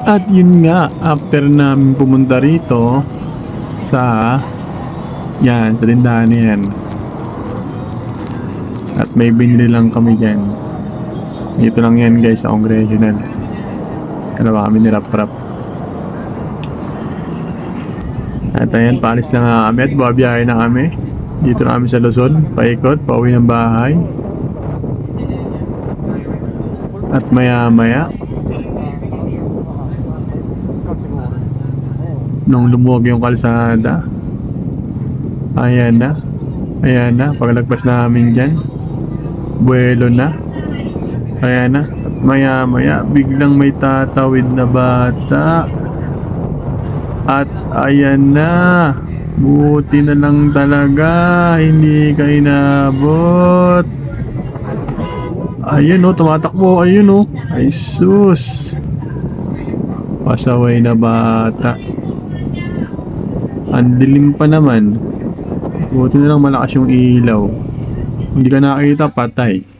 At yun nga, after namin pumunta rito sa yan, sa tindahan na yan. At may binili lang kami dyan. Dito lang yan guys sa Congressional. Kalawa kami ni Rap Rap. At ayan, paalis na nga kami at buwabiyahe na kami. Dito na kami sa Luzon, paikot, pauwi ng bahay. At maya maya nung lumuwag yung kalsada, ayan na, paglagpas namin dyan, buwelo na, ayan na, at maya maya biglang may tatawid na bata, at ayan na, buti na lang talaga, hindi ka inabot. Ayun o, tumatakbo, ayun o, ay sus, pasaway na bata. Ang dilim pa naman. Buti na lang malakas yung ilaw. Hindi ka nakita, patay.